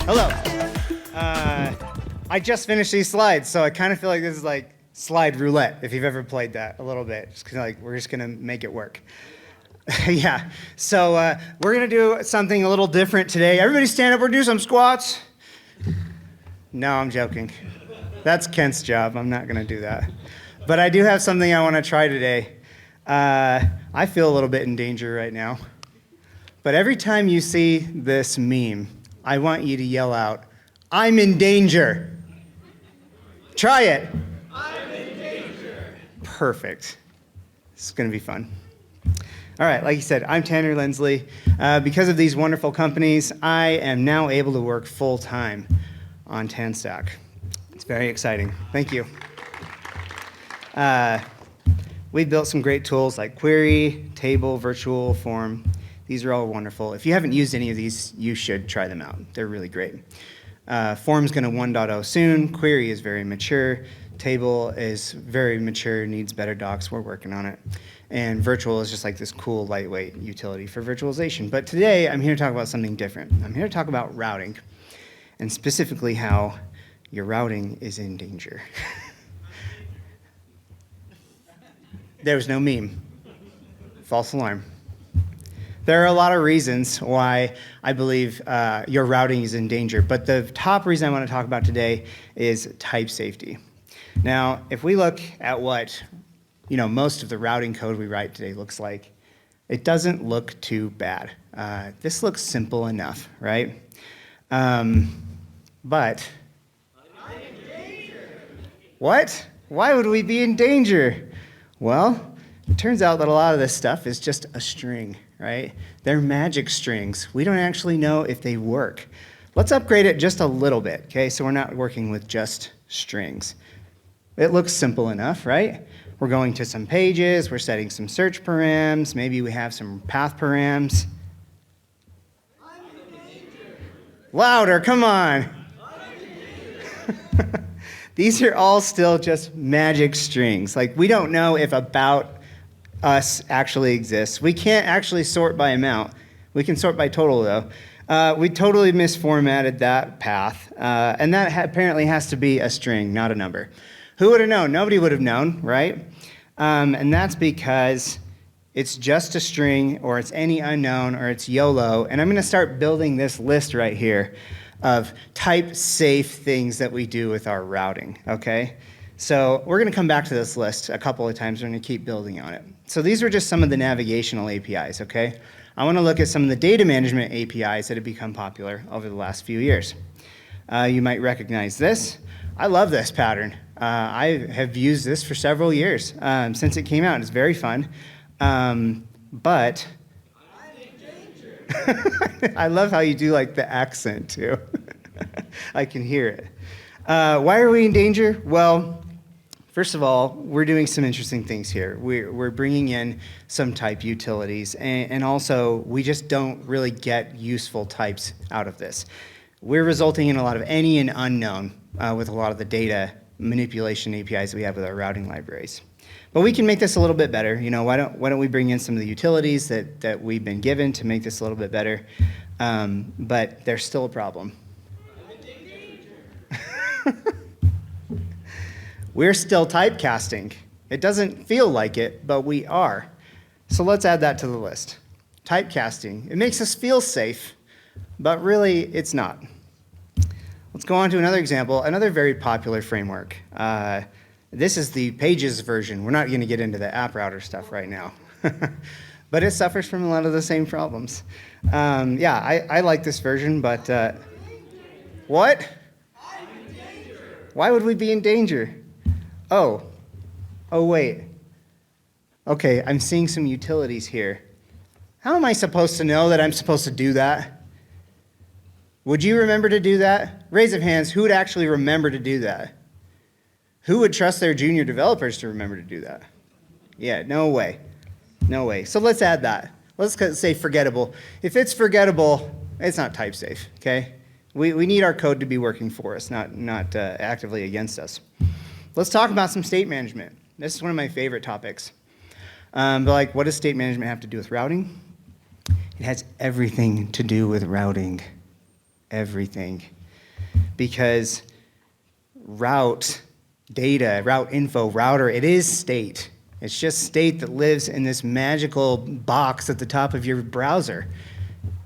Hello. I just finished these slides, so I kind of feel like this is like slide roulette, if you've ever played that a little bit. Just kind of like, we're just going to make it work. Yeah, so we're going to do something a little different today. Everybody stand up, we're going to do some squats. No, I'm joking. That's Kent's job. I'm not going to do that. But I do have something I want to try today. I feel a little bit in danger right now. But every time you see this meme, I want you to yell out, "I'm in danger." Try it. I'm in danger. Perfect. This is going to be fun. All right, like you said, I'm Tanner Linsley. Because of these wonderful companies, I am now able to work full-time on TanStack. It's very exciting. Thank you. We've built some great tools like query, table, virtual, form. These are all wonderful. If you haven't used any of these, you should try them out. They're really great. Form's going to 1.0 soon. Query is very mature. Table is very mature, needs better docs. We're working on it. And virtual is just like this cool, lightweight utility for virtualization. But today, I'm here to talk about something different. I'm here to talk about routing, and specifically how your routing is in danger. There was no meme. False alarm. There are a lot of reasons why I believe your routing is in danger, but the top reason I want to talk about today is type safety. Now, if we look at what most of the routing code we write today looks like, it doesn't look too bad. This looks simple enough, right? But I'm in danger. What? Why would we be in danger? Well, it turns out that a lot of this stuff is just a string, right? They're magic strings. We don't actually know if they work. Let's upgrade it just a little bit, okay? So we're not working with just strings. It looks simple enough, right? We're going to some pages, we're setting some search params, maybe we have some path params. I'm in danger. Louder, come on. I'm in danger. These are all still just magic strings. Like, we don't know if about us actually exists. We can't actually sort by amount. We can sort by total, though. We totally misformatted that path, and that apparently has to be a string, not a number. Who would have known? Nobody would have known, right? And that's because it's just a string, or it's any unknown, or it's YOLO, and I'm going to start building this list right here of type-safe things that we do with our routing, okay? So we're going to come back to this list a couple of times. We're going to keep building on it. So these are just some of the navigational APIs, okay? I want to look at some of the data management APIs that have become popular over the last few years. You might recognize this. I love this pattern. I have used this for several years since it came out. It's very fun. But I'm in danger. I love how you do like the accent too. I can hear it. Why are we in danger? Well, first of all, we're doing some interesting things here. We're bringing in some type utilities, and also we just don't really get useful types out of this. We're resulting in a lot of any and unknown with a lot of the data manipulation APIs that we have with our routing libraries. But we can make this a little bit better. Why don't we bring in some of the utilities that we've been given to make this a little bit better? But there's still a problem. I'm in danger. We're still typecasting. It doesn't feel like it, but we are. So let's add that to the list. Typecasting. It makes us feel safe, but really it's not. Let's go on to another example, another very popular framework. This is the Pages version. We're not going to get into the app router stuff right now. But it suffers from a lot of the same problems. I like this version, but what? I'm in danger. Why would we be in danger? Oh, wait. Okay, I'm seeing some utilities here. How am I supposed to know that I'm supposed to do that? Would you remember to do that? Raise of hands, who would actually remember to do that? Who would trust their junior developers to remember to do that? Yeah, no way. No way. So let's add that. Let's say forgettable. If it's forgettable, it's not type safe, okay? We need our code to be working for us, not actively against us. Let's talk about some state management. This is one of my favorite topics. But what does state management have to do with routing? It has everything to do with routing. Everything. because route data, route info, router, it is state. It's just state that lives in this magical box at the top of your browser.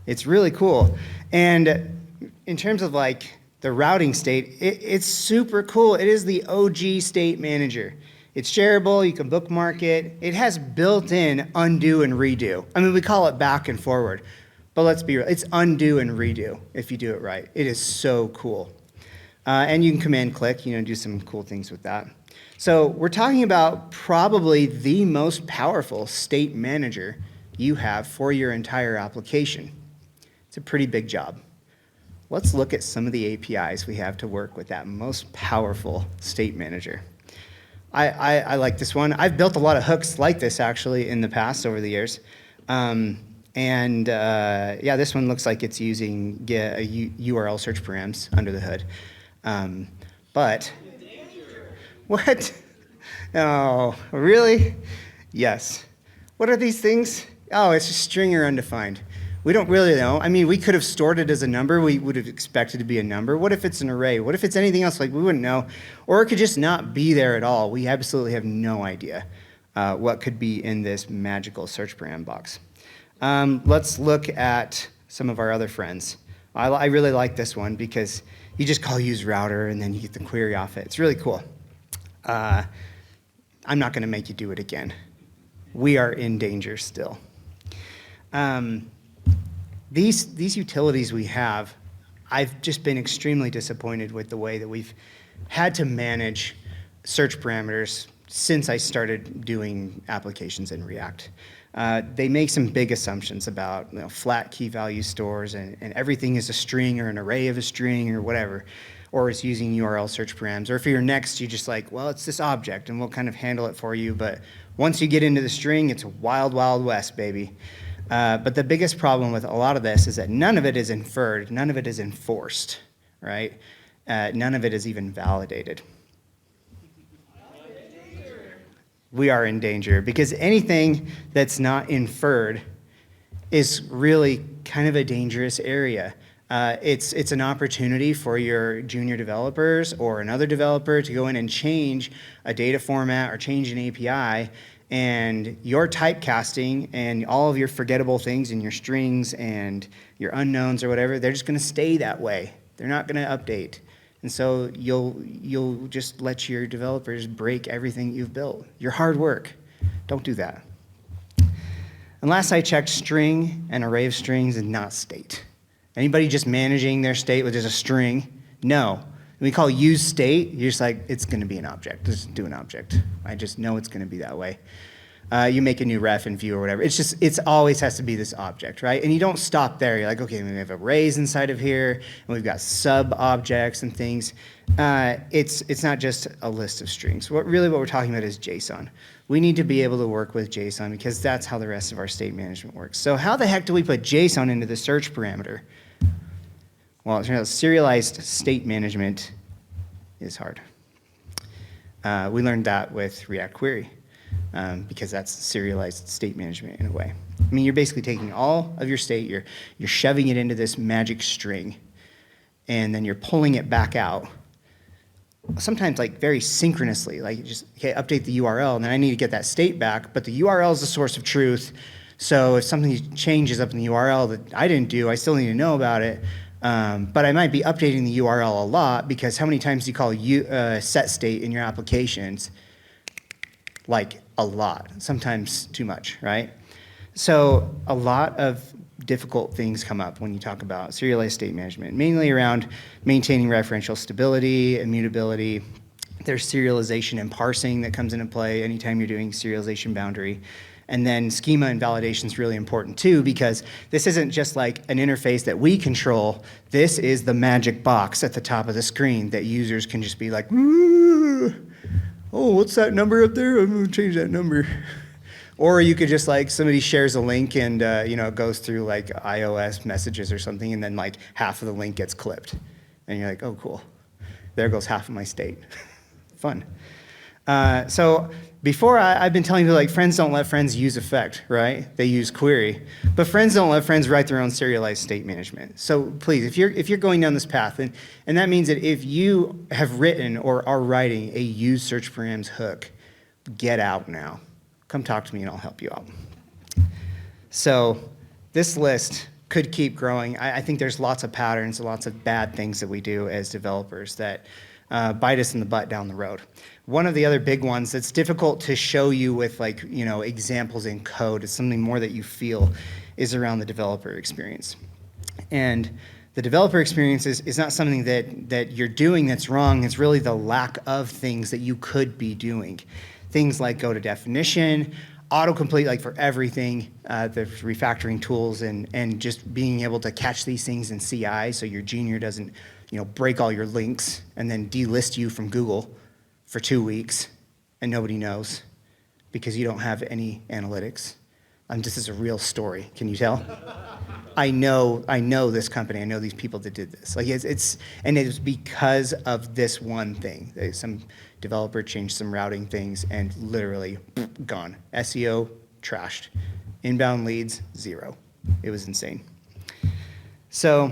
It's really cool. And in terms of like the routing state, it's super cool. It is the OG state manager. It's shareable, you can bookmark it. It has built-in undo and redo. I mean, we call it back and forward, but let's be real, it's undo and redo if you do it right. It is so cool. And you can command click, do some cool things with that. So we're talking about probably the most powerful state manager you have for your entire application. It's a pretty big job. Let's look at some of the APIs we have to work with that most powerful state manager. I like this one. I've built a lot of hooks like this actually in the past over the years. Yeah, this one looks like it's using URL search params under the hood. But what? Oh, really? Yes. What are these things? Oh, it's a string or undefined. We don't really know. I mean, we could have stored it as a number. We would have expected it to be a number. What if it's an array? What if it's anything else? Like, we wouldn't know. Or it could just not be there at all. We absolutely have no idea what could be in this magical search param box. Let's look at some of our other friends. I really like this one because you just call use router and then you get the query off it. It's really cool. I'm not going to make you do it again. We are in danger still. These utilities we have, I've just been extremely disappointed with the way that we've had to manage search parameters since I started doing applications in React. They make some big assumptions about flat key value stores and everything is a string or an array of a string or whatever, or it's using URL search params. Or if you're next, you just like, well, it's this object and we'll kind of handle it for you. But once you get into the string, it's a wild, wild west, baby. But the biggest problem with a lot of this is that none of it is inferred, none of it is enforced, right? None of it is even validated. We are in danger because anything that's not inferred is really kind of a dangerous area. It's an opportunity for your junior developers or another developer to go in and change a data format or change an API, and your typecasting and all of your forgettable things and your strings and your unknowns or whatever, they're just going to stay that way. They're not going to update. And so you'll just let your developers break everything you've built. Your hard work. Don't do that. And last I checked, string, an array of strings, is not state. Anybody just managing their state with just a string? No. We call use state, you're just like, it's going to be an object. Just do an object. I just know it's going to be that way. You make a new ref and view or whatever. It's always has to be this object, right? And you don't stop there. You're like, okay, we have arrays inside of here, and we've got sub-objects and things. It's not just a list of strings. What we're talking about is JSON. We need to be able to work with JSON because that's how the rest of our state management works. So how the heck do we put JSON into the search parameter? Well, it turns out serialized state management is hard. We learned that with React Query because that's serialized state management in a way. I mean, you're basically taking all of your state, you're shoving it into this magic string, and then you're pulling it back out. Sometimes like very synchronously, like you just, okay, update the URL, and then I need to get that state back, but the URL is the source of truth. So if something changes up in the URL that I didn't do, I still need to know about it. But I might be updating the URL a lot because how many times do you call set state in your applications? Like a lot, sometimes too much, right? So a lot of difficult things come up when you talk about serialized state management, mainly around maintaining referential stability, immutability. There's serialization and parsing that comes into play anytime you're doing serialization boundary. And then schema and validation is really important too, because this isn't just like an interface that we control. This is the magic box at the top of the screen that users can just be like, ooh, oh, what's that number up there? I'm gonna change that number. Or you could just like, somebody shares a link and it goes through like iOS messages or something, and then like half of the link gets clipped. And you're like, oh, cool. There goes half of my state. Fun. So Before, I've been telling people, like, friends don't let friends use effect, right? They use query. But friends don't let friends write their own serialized state management. So please, if you're going down this path, and that means that if you have written or are writing a use search params hook, get out now. Come talk to me and I'll help you out. So this list could keep growing. I think there's lots of patterns, lots of bad things that we do as developers that bite us in the butt down the road. One of the other big ones that's difficult to show you with, like, examples in code, it's something more that you feel, is around the developer experience. And the developer experience is not something that you're doing that's wrong. It's really the lack of things that you could be doing. Things like go to definition, autocomplete, like for everything, the refactoring tools, and just being able to catch these things in CI so your junior doesn't break all your links and then delist you from Google for 2 weeks and nobody knows because you don't have any analytics. This is a real story. Can you tell? I know this company. I know these people that did this. Like and it was because of this one thing. Some developer changed some routing things and literally gone. SEO trashed. Inbound leads 0. It was insane. So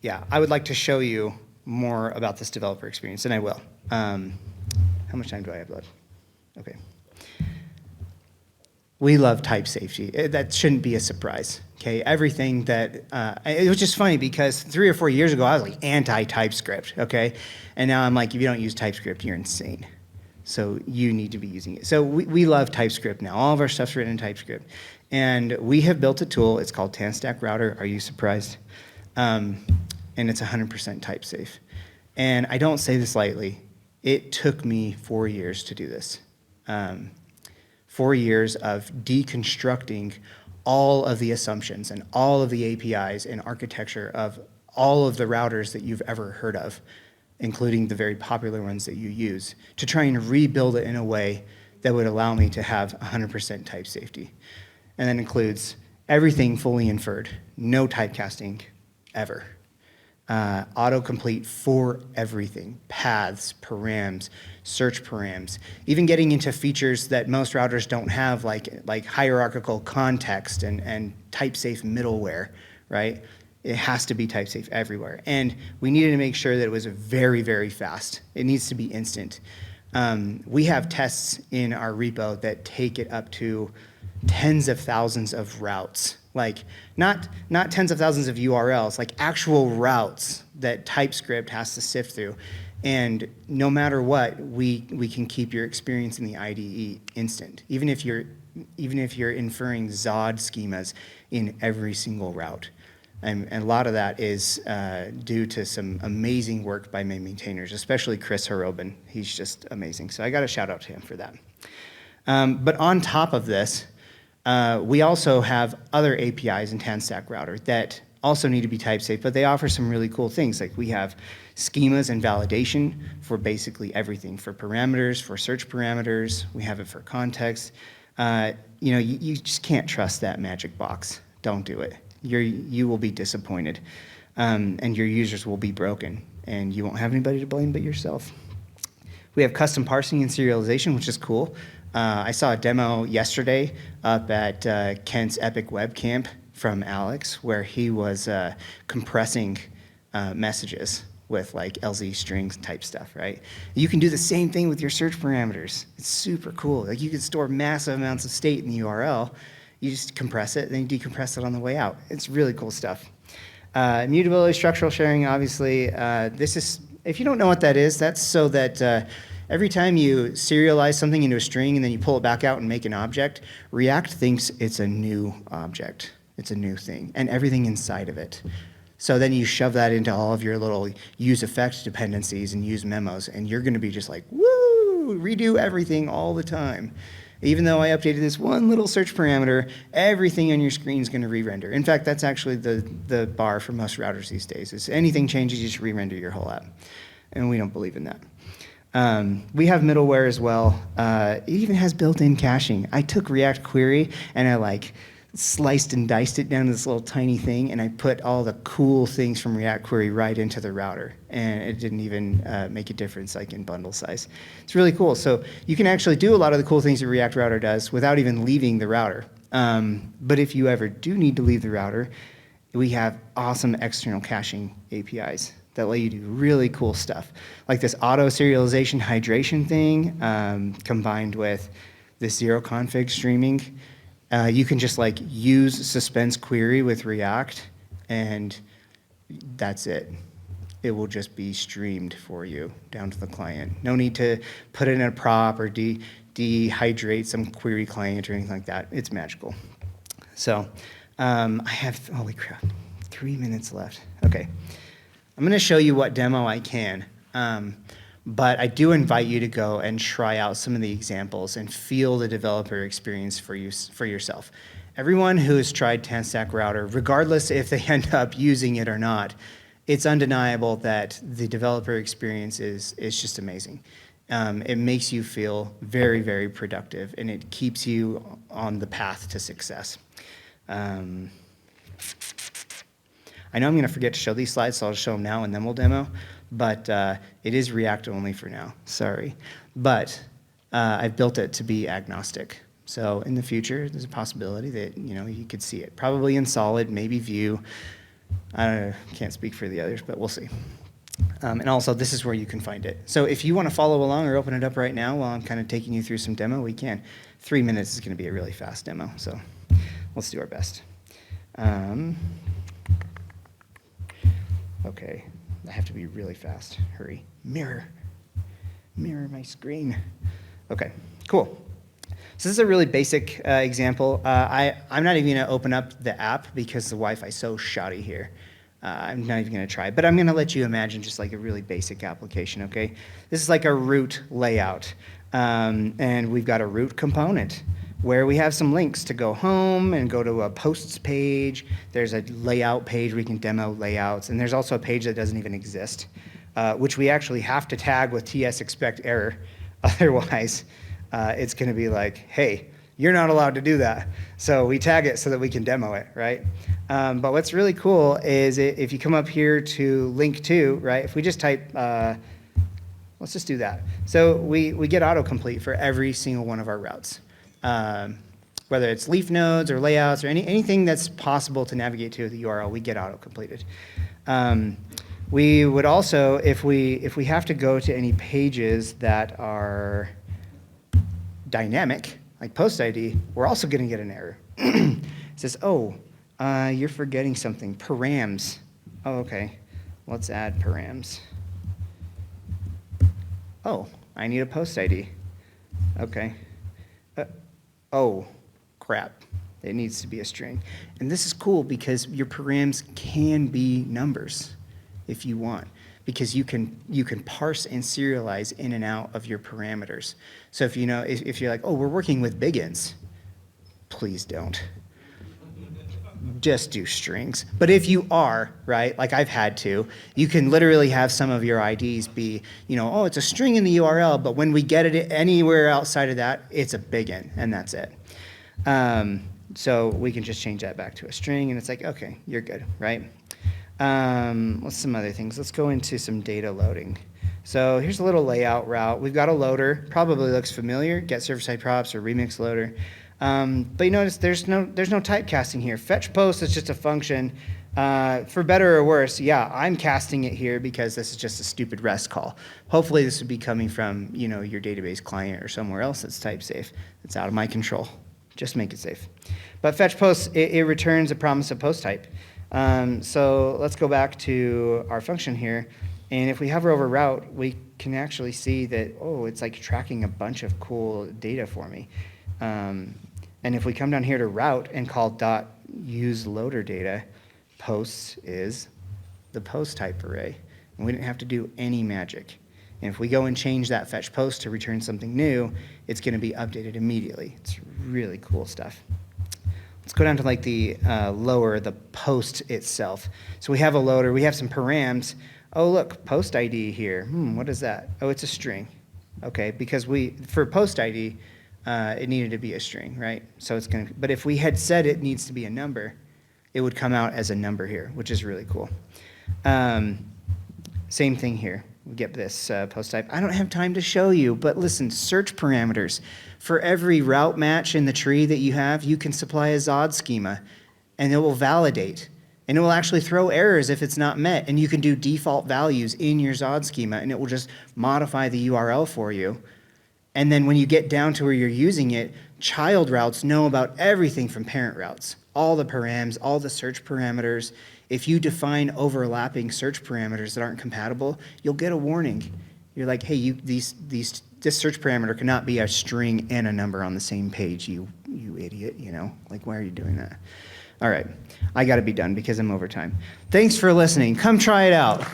yeah, I would like to show you more about this developer experience, and I will. How much time do I have left? Okay. We love type safety. That shouldn't be a surprise, okay? Everything that, it was just funny because 3 or 4 years ago, I was like anti-TypeScript, okay? And now I'm like, if you don't use TypeScript, you're insane. So you need to be using it. So we love TypeScript now. All of our stuff's written in TypeScript. And we have built a tool, it's called TanStack Router. Are you surprised? And it's 100% type safe. And I don't say this lightly. It took me 4 years to do this. 4 years of deconstructing all of the assumptions and all of the APIs and architecture of all of the routers that you've ever heard of, including the very popular ones that you use, to try and rebuild it in a way that would allow me to have 100% type safety. And that includes everything fully inferred, no typecasting ever. Autocomplete for everything, paths, params, search params, even getting into features that most routers don't have, like hierarchical context and type-safe middleware, right? It has to be type-safe everywhere. And we needed to make sure that it was very, very fast. It needs to be instant. We have tests in our repo that take it up to tens of thousands of routes. Like, not tens of thousands of URLs, like actual routes that TypeScript has to sift through. And no matter what, we can keep your experience in the IDE instant, even if you're inferring Zod schemas in every single route. And a lot of that is due to some amazing work by my maintainers, especially Chris Horobin. He's just amazing. So I got a shout out to him for that. But on top of this, we also have other APIs in TanStack Router that also need to be type safe, but they offer some really cool things. Like we have schemas and validation for basically everything, for parameters, for search parameters. We have it for context. You just can't trust that magic box. Don't do it. You will be disappointed, and your users will be broken, and you won't have anybody to blame but yourself. We have custom parsing and serialization, which is cool. I saw a demo yesterday up at Kent's Epic Web Camp from Alex, where he was compressing messages with like LZ strings type stuff, right? You can do the same thing with your search parameters. It's super cool. Like you can store massive amounts of state in the URL. You just compress it, then you decompress it on the way out. It's really cool stuff. Immutability, structural sharing, obviously. This is, if you don't know what that is, that's so that every time you serialize something into a string and then you pull it back out and make an object, React thinks it's a new object. It's a new thing, and everything inside of it. So then you shove that into all of your little use effect dependencies and use memos, and you're going to be just like, woo, redo everything all the time. Even though I updated this one little search parameter, everything on your screen is going to re-render. In fact, that's actually the bar for most routers these days. Is anything changes, you just re-render your whole app. And we don't believe in that. We have middleware as well. It even has built-in caching. I took React Query and I sliced and diced it down to this little tiny thing, and I put all the cool things from React Query right into the router, and it didn't even make a difference like in bundle size. It's really cool. So you can actually do a lot of the cool things that React Router does without even leaving the router. But if you ever do need to leave the router, we have awesome external caching APIs that let you do really cool stuff, like this auto serialization hydration thing combined with this zero config streaming. You can just like use suspense query with React, and that's it. It will just be streamed for you down to the client. No need to put it in a prop or dehydrate some query client or anything like that. It's magical. So I have, holy crap, 3 minutes left. Okay. I'm going to show you what demo I can. But I do invite you to go and try out some of the examples and feel the developer experience for yourself. Everyone who has tried TanStack Router, regardless if they end up using it or not, it's undeniable that the developer experience is just amazing. It makes you feel very, very productive, and it keeps you on the path to success. I know I'm going to forget to show these slides, so I'll show them now and then we'll demo. But it is React only for now, sorry. But I've built it to be agnostic. So in the future, there's a possibility that you could see it. Probably in solid, maybe Vue. I don't know, can't speak for the others, but we'll see. And also, this is where you can find it. So if you want to follow along or open it up right now while I'm kind of taking you through some demo, we can. 3 minutes is going to be a really fast demo, so let's do our best. Okay. I have to be really fast. Hurry. Mirror my screen. Okay, cool. So this is a really basic example. I'm not even going to open up the app because the Wi-Fi is so shoddy here. I'm not even going to try, but I'm going to let you imagine just like a really basic application, okay? This is like a root layout, and we've got a root component where we have some links to go home and go to a posts page. There's a layout page where we can demo layouts, and there's also a page that doesn't even exist, which we actually have to tag with TS_expect_error. Otherwise, it's going to be like, hey, you're not allowed to do that. So we tag it so that we can demo it, right? But what's really cool is if you come up here to link to, right, if we just type, let's just do that. So we get autocomplete for every single one of our routes. Whether it's leaf nodes or layouts or anything that's possible to navigate to the URL, we get auto-completed. We would also, if we have to go to any pages that are dynamic, like post ID, we're also going to get an error. It says, oh, you're forgetting something, params. Oh, okay, let's add params. Oh, I need a post ID. Okay. Oh, crap. It needs to be a string. And this is cool because your params can be numbers if you want, because you can parse and serialize in and out of your parameters. So if if you're like, oh, we're working with biggins, please don't. Just do strings. But if you are, right, like I've had to, you can literally have some of your IDs be, oh, it's a string in the URL, but when we get it anywhere outside of that, it's a bigin, and that's it. So we can just change that back to a string, and it's like, okay, you're good, right? What's some other things? Let's go into some data loading. So here's a little layout route. We've got a loader, probably looks familiar, get server-side props or remix loader. But you notice there's no typecasting here. Fetch post is just a function. For better or worse, yeah, I'm casting it here because this is just a stupid REST call. Hopefully this would be coming from your database client or somewhere else that's type safe. It's out of my control. Just make it safe. But fetch post, it returns a promise of post type. So let's go back to our function here. And if we hover over route, we can actually see that, oh, it's like tracking a bunch of cool data for me. And if we come down here to route and call .useLoaderData, posts is the post type array. And we didn't have to do any magic. And if we go and change that fetch post to return something new, it's going to be updated immediately. It's really cool stuff. Let's go down to like the lower, the post itself. So we have a loader, we have some params. Oh, look, post ID here. What is that? Oh, it's a string. Okay, because for post ID, it needed to be a string, right? So it's going to, but if we had said it needs to be a number, it would come out as a number here, which is really cool. Same thing here. We get this post type. I don't have time to show you, but listen, search parameters. For every route match in the tree that you have, you can supply a Zod schema, and it will validate. And it will actually throw errors if it's not met. And you can do default values in your Zod schema, and it will just modify the URL for you. And then when you get down to where you're using it, child routes know about everything from parent routes, all the params, all the search parameters. If you define overlapping search parameters that aren't compatible, you'll get a warning. You're like, hey, this search parameter cannot be a string and a number on the same page, you idiot, like, why are you doing that? All right, I gotta be done because I'm over time. Thanks for listening. Come try it out.